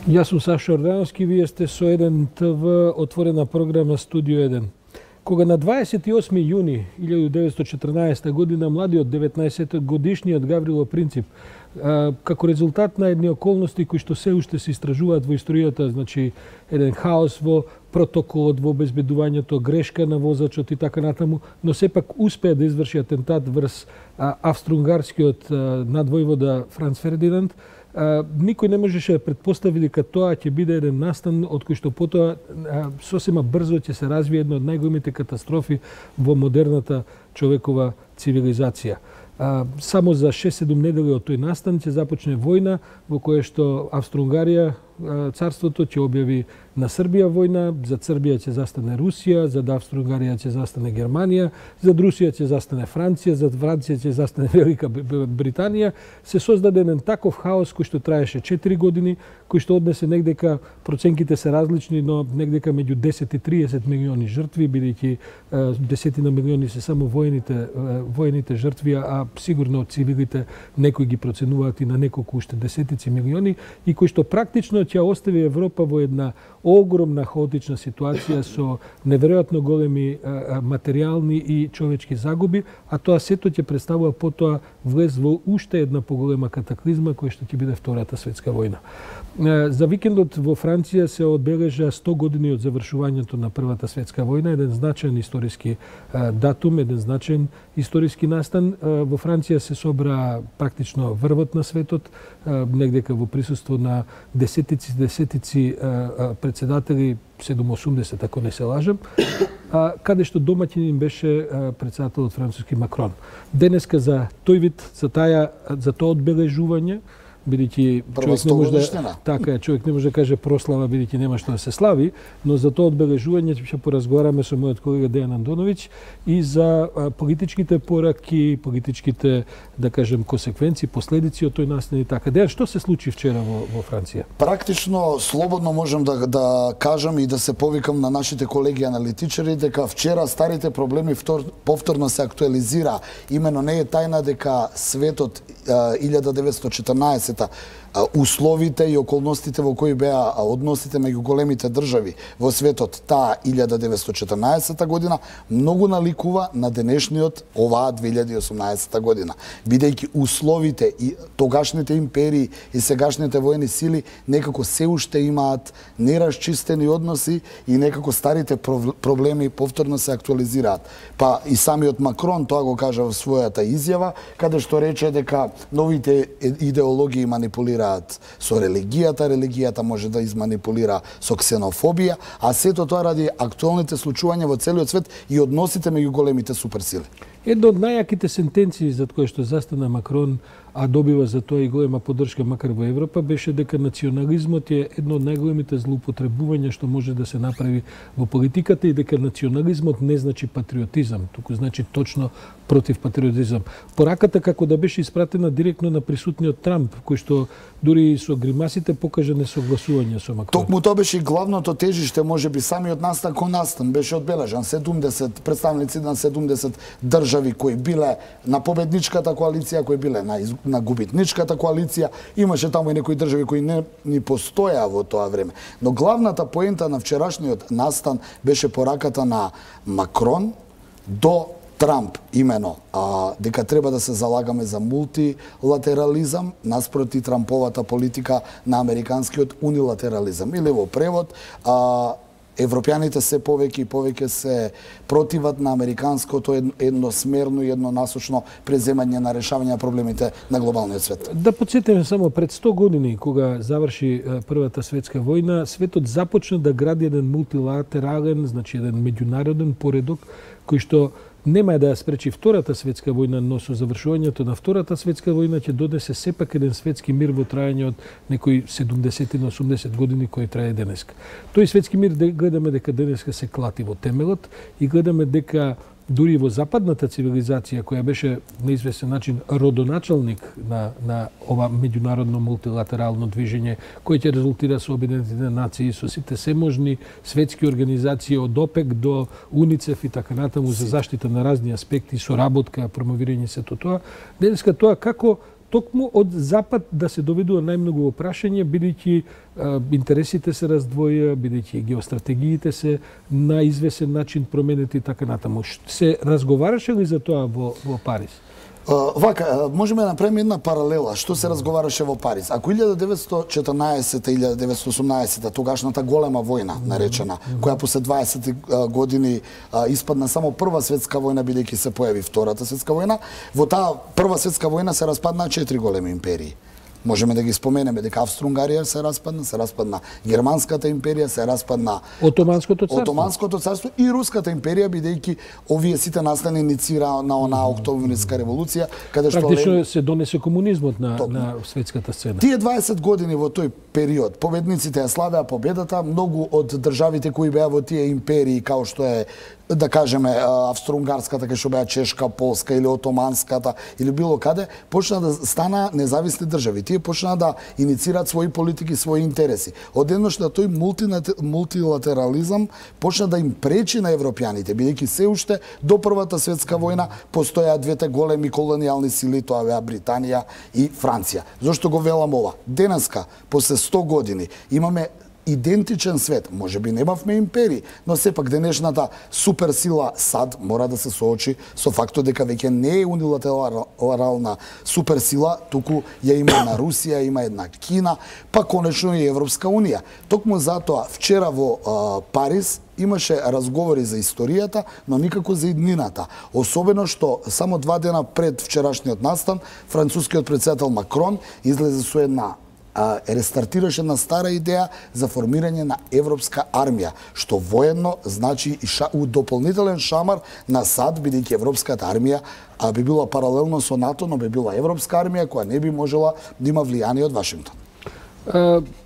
Јас сум Сашо Ордановски, вие сте со 1 ТВ, отворена програма Студио 1. Кога на 28 јуни 1914 година младиот 19-годишниот Гаврило Принцип, како резултат на едни околности кои што се уште се истражуваат во историјата, значи еден хаос во протоколот, во обезбедувањето, грешка на возачот и така натаму, но сепак успеа да изврши атентат врз австро-унгарскиот надвојвода Франц Фердинанд, никој не можеше да претпостави дека тоа ќе биде еден настан од кој што потоа сосема брзо ќе се развие една од најголемите катастрофи во модерната човекова цивилизација. Само за 6-7 недели од тој настан ќе започне војна во која што Австро-Унгарија, царството, ќе објави на Србија војна, за Србија ќе застане Русија, за Австро-Унгарија ќе застане Германија, за Русија ќе застане Франција, за Франција ќе застане Велика Британија. Се создаде еден таков хаос кој што траеше 4 години, кој што однесе негдека, проценките се различни, но негдека меѓу 10 и 30 милиони жртви, бидејќи десетина милиони се само воените жртви, а сигурно цивилите некои ги проценуваат и на неколку уште десетици милиони, и кој што практично ќе остави Европа во една огромна хаотична ситуација со неверојатно големи материјални и човечки загуби, а тоа сето ќе представува потоа влез во уште една поголема катаклизма која што ќе биде Втората светска војна. За викендот во Франција се одбележа 100 години од завршувањето на Првата светска војна, еден значаен историски датум, еден значаен историски настан. Во Франција се собра практично врвот на светот, негдека во присуство на десетици председатели, 780 ако не се лажам, каде што домаќинин беше председателот француски Макрон. Денеска за тој вид, за тоа одбележување, бидејќи човек не може човек не може да каже прослава, бидејќи нема што да се слави, но за тоа одбележување ќе поразговараме со мојот колега Дејан Андоновиќ и за политичките пораки, политичките, да кажем, консеквенции, последици од тој настан и така. Дејан, што се случи вчера во Франција? Практично слободно можам да кажам и да се повикам на нашите колеги аналитичари дека вчера старите проблеми повторно се актуализира. Имено не е тајна дека светот 1914 условите и околностите во кои беа односите меѓу големите држави во светот таа 1914 година многу наликува на денешниот оваа 2018 година, бидејќи условите и тогашните империи и сегашните воени сили некако се уште имаат нерасчистени односи и некако старите проблеми повторно се актуализираат. Па и самиот Макрон тоа го кажа во својата изјава, каде што рече дека новите идеологии манипулираат со религијата може да изманипулира со ксенофобија, а сето тоа ради актуелните случувања во целиот свет и односите меѓу големите суперсили. Една од најаките сентенции за кој што застана Макрон, а добива за тоа и голема поддршка макар во Европа, беше дека национализмот е едно од најголемите злоупотребувања што може да се направи во политиката и дека национализмот не значи патриотизам, туку значи точно против патриотизам. Пораката како да беше испратена директно на присутниот Трамп, кој што дури со гримасите покажа несогласување со Макрон. Токму тоа беше и главното тежиште, можеби самиот настан кон настан беше одбележан 70 представници на 70 држави кои биле на победничката коалиција, кои биле на губитничката коалиција, имаше таму и некои држави кои не ни постоја во тоа време. Но главната поента на вчерашниот настан беше пораката на Макрон до Трамп, имено, дека треба да се залагаме за мултилатерализам наспроти Трамповата политика на американскиот унилатерализам. Или во превод, европјаните се повеќе и повеќе се противат на американското едносмерно и еднонасочно преземање на решавање на проблемите на глобалниот свет. Да подсетиме само, пред 100 години, кога заврши Првата светска војна, светот започна да гради еден мултилатерален, значи еден меѓународен поредок, кој што нема да ја спречи Втората светска војна, но со завршувањето на Втората светска војна ќе донесе сепак еден светски мир во трајање од некои 70-80 години кој трае денеска. Тој светски мир гледаме дека денеска се клати во темелот и гледаме дека дури во западната цивилизација, која беше на известен начин родоначалник на ова меѓународно мултилатерално движење, кој ќе резултира со Обединетите нации, со сите seможни светски организации од ОПЕК до УНИЦЕФ и така натаму за заштита на разни аспекти, соработка, промовирање сето тоа. Денеска тоа како токму од Запад да се доведува најмногу во прашање, бидејќи интересите се раздвоја, бидејќи геостратегиите се на извесен начин променети и така натаму. Се разговараше ли за тоа во Париз? Вака, можеме да направиме една паралела што се разговараше во Париз. Ако 1914-1918, тогашната голема војна наречена, која после 20 години испадна само Прва светска војна, бидејќи се појави Втората светска војна, во таа Прва светска војна се распаднаа 4 големи империи. Можеме да ги споменеме дека Австро-Унгарија се распадна Германската империја, се распадна Отоманското царство и Руската империја, бидејќи овие сите настани иницира на онаа Октомвринска револуција, каде што практично се донесе комунизмот на светската сцена. Тие 20 години во тој период победниците ја славеа победата, многу од државите кои беа во тие империи, као што е да кажеме Австро-Унгарската, кај што беа Чешка, Полска или Отоманската или било каде, почна да стана независни држави. Тие почнаа да иницираат своји политики, своји интереси. Одеднаш на тој мултилатерализам почна да им пречи на европјаните, бидејќи се уште до Првата светска војна постојаа двете големи колонијални сили, тоа беа Британија и Франција. Зошто го велам ова? Денеска, после 100 години, имаме идентичен свет. Може би немавме империи, но сепак денешната суперсила САД мора да се соочи со фактот дека веќе не е унилатерална суперсила, туку ја има една Русија, има една Кина, па конечно и Европска унија. Токму затоа вчера во Париз имаше разговори за историјата, но никако за иднината. Особено што само 2 дена пред вчерашниот настан, францускиот председател Макрон излезе со една рестартираше на стара идеја за формирање на европска армија, што военно значи и дополнителен шамар на САД, бидејќи европската армија би била паралелно со НАТО, но би била европска армија која не би можела да има влијание од Вашингтон.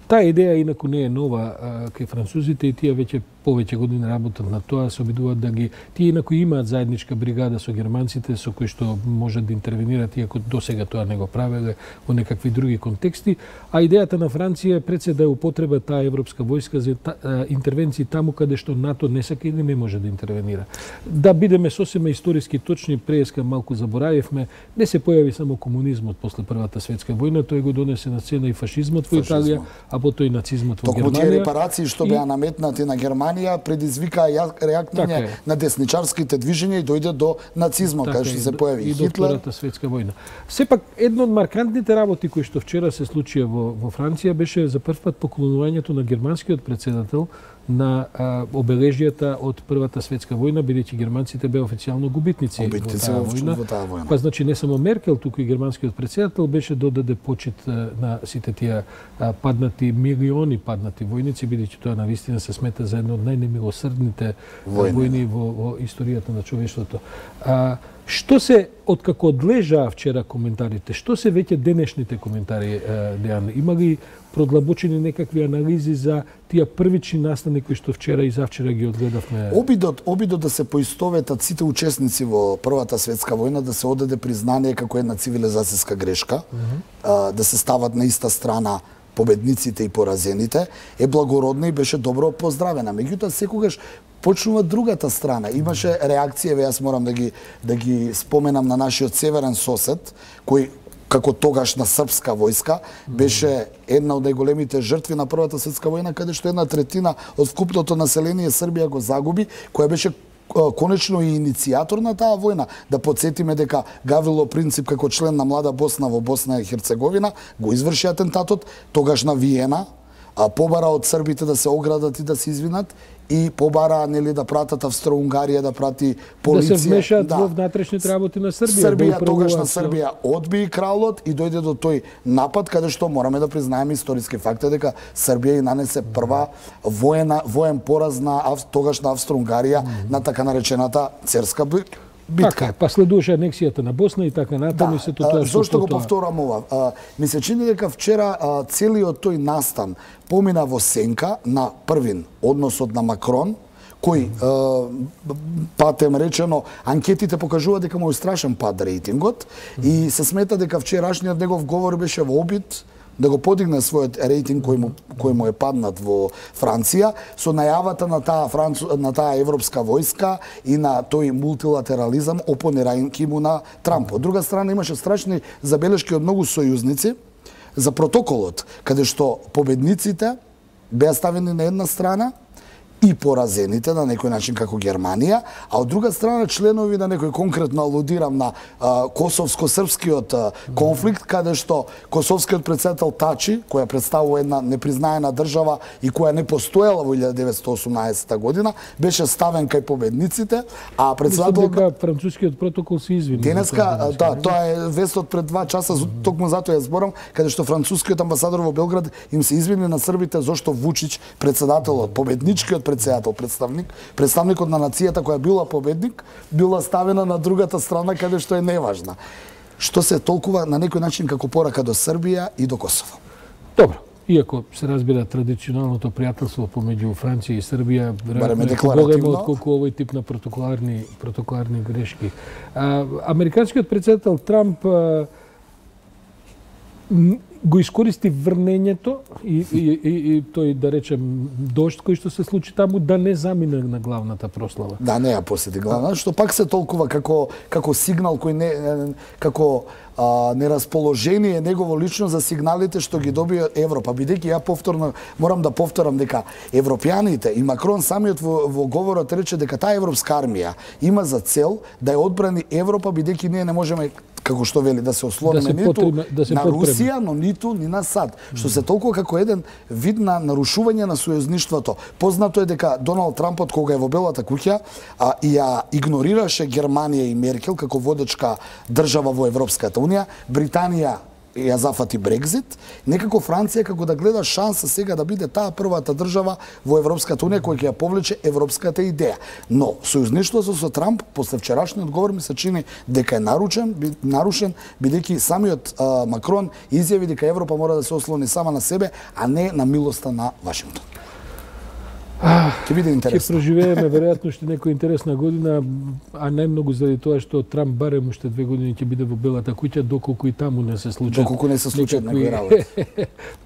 Таа идеја инаку не е нова кај французите и тие веќе повеќе години работат на тоа, се обидуваат да ги... Тие инаку имаат заедничка бригада со германците, со кои што можат да интервенират, иако досега тоа не го правеле во некакви други контексти. А идејата на Франција е пред се да употреба таа европска војска за интервенции таму каде што НАТО не сака или не може да интервенира. Да бидеме сосема историски точни, преска малку заборавивме, не се појави само комунизмот после Првата светска војна, тој го донесе на сцена и фашизмот во Италија, а потоа и нацизмот во Германија. Токму тие репарации што беа наметнати на Германија предизвика реакција на десничарските движења и дојде до нацизмот, каде што се појави и до Втората светска војна. Сепак една од маркантните работи кои што вчера се случија во Франција беше за прв пат поклонувањето на германскиот председател на обележјата од Првата светска војна, бидејќи германците беа официјално губитници во таа војна. Па значи не само Меркел, туку и германскиот председател беше додаде почит на сите тие милиони паднати војници, бидејќи тоа навистина се смета за една од најнемилосрдните војни во историјата на човештвото. Што се, откако одлежаа вчера коментарите, што се веќе денешните коментари, Дејан? Има ли продлабочени некакви анализи за тие првични настани кои што вчера и завчера ги одгледавме? Обидот да се поистоветат сите учесници во Првата светска војна, да се одаде признание како една цивилизацијска грешка, да се стават на иста страна победниците и поразените, е благородна и беше добро поздравена. Меѓутоа, секогаш почнува другата страна. Имаше реакција, јас морам да ги споменам на нашиот северен сосед, кој како тогашна српска војска беше една од најголемите жртви на Првата светска војна, каде што 1/3 од вкупното население Србија го загуби, која беше конечно и иницијатор на таа војна. Да подсетиме дека Гаврило Принцип како член на Млада Босна во Босна и Херцеговина го изврши атентатот, тогаш на Виена, побара од србите да се оградат и да се извинат и побара да пратат Австро-Унгарија, да прати полиција. Да се вмешаат во внатрешните работи на Србија. Тогашна Србија одби кралот и дојде до тој напад, каде што мораме да признаеме историски факт дека Србија и нанесе прва воен пораз на тогашна Австро-Унгарија на така наречената Церска битка. Така, па следуваше анексијата на Босна и така натаму. Зошто го повторам ова? Ми се чини дека вчера целиот тој настан помина во сенка на првин односот на Макрон, кој, патем речено, анкетите покажуваат дека му е страшен пад рейтингот и се смета дека вчерашниот негов говор беше во обид да го подигне својот рейтинг кој му е паднат во Франција со најавата на таа европска војска и на тој мултилатерализам опонирајќи му на Трамп. Од друга страна имаше страшни забелешки од многу сојузници за протоколот, каде што победниците беа ставени на една страна и поразените на некој начин како Германија, а од друга страна членови на некој, конкретно алудирам на косовско-српскиот конфликт, каде што косовскиот председател Тачи, која представува една непризнаена држава и која не постоела во 1918 година, беше ставен кај победниците, а председател... Мислам дека францускиот протокол се извини. Денеска, да, тоа е вестот пред 2 часа, токму затоа ја зборам, каде што францускиот амбасадор во Белград им се извини на србите зошто Вучич, председателот, победничкиот председател, представникот на нацијата која била победник, била ставена на другата страна каде што е неважна. Што се толкува на некој начин како порака до Србија и до Косово. Добро, иако се разбира традиционалното пријателство помеѓу Франција и Србија, барем декларативно, отколку овој тип на протоколарни грешки. Американскиот председател Трамп го искористи врнењето и тој, да речем, дожд кој што се случи таму, да не замине на главната прослава. Да, не ја посети главната, што пак се толкува како сигнал кој не, како нерасположение негово лично за сигналите што ги добија Европа, бидејќи ја повторно морам да повторам дека европјаните и Макрон самиот во говорот рече дека таа европска армија има за цел да ја одбрани Европа, бидејќи ние не можеме, како што вели, да се ослониме ниту на Русија, но ниту ни на САД, што се толкова како еден вид на нарушување на сојузништвото. Познато е дека Доналд Трампот кога е во Белата куќа и ја игнорираше Германија и Меркел како водечка држава во Европската Унија, Британија ја зафати Брекзит, некако Франција како да гледа шанса сега да биде таа првата држава во Европската Унија која ќе ја повлече европската идеја. Но сојузништвото со Трамп после вчерашниот говор ми се чини дека е нарушен бидејќи самиот Макрон изјави дека Европа мора да се ослони сама на себе, а не на милоста на Вашингтон. Ќе биде интересно. Ќе преживееме веројатно уште некоја интересна година, а најмногу заради тоа што Трамп барем уште 2 години ќе биде во Белата куќа, доколку и таму не се случат. Доколку не се случат некои работи.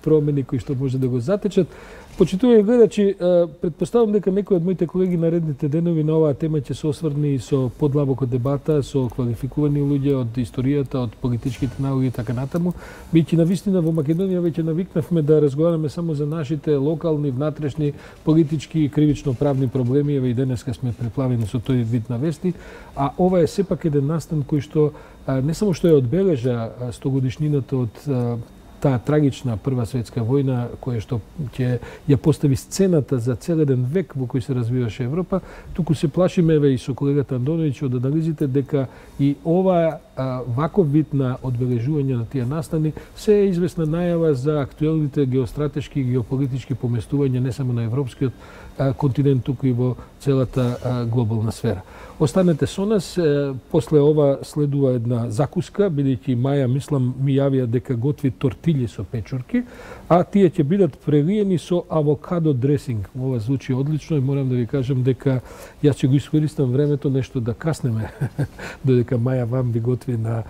Промени кои што може да го затечат. Почитувани гледачи, претпоставам дека некои од моите колеги наредните денови на оваа тема ќе се осврни и со подлабока дебата со квалификувани луѓе од историјата, од политичките науки и така натаму, бидејќи навистина во Македонија веќе навикнавме да разговараме само за нашите локални, внатрешни, политички и кривично-правни проблеми, еве и денеска сме преплавени со тој вид на вести, а ова е сепак еден настан кој што не само што ја одбележа 100 годишнината од таа трагична Прва светска војна, која што ќе ја постави сцената за цел еден век во кој се развиваше Европа, туку се плашиме еве и со колегата Андоновиќ од анализите дека и ова ваков вид на одбележување на тие настани се е известна најава за актуелните геостратешки и геополитички поместувања не само на европскиот континент, туку и во целата глобална сфера. Останете со нас, после ова следува една закуска, бидејќи Маја, мислам, ми јавија дека готви тортилји со печурки, а тие ќе бидат прелиени со авокадо дресинг. Ова звучи одлично и морам да ви кажам дека јас ќе го искористам времето нешто да каснеме, додека Маја вам ви готви на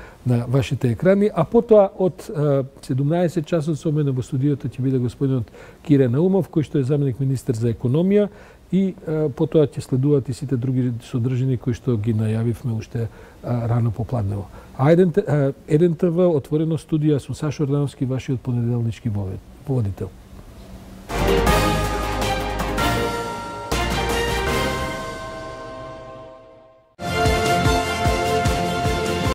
вашите екрани, а потоа од 17 часот со мене во студиото ќе биде господинот Кире Наумов, кој што е заменик министер за економија, и потоа ќе следуваат и сите други содржини кои што ги најавивме уште рано попладнево. А Еден ТВ, отворено студија, сум Сашо Ордановски, вашиот понеделнички водител.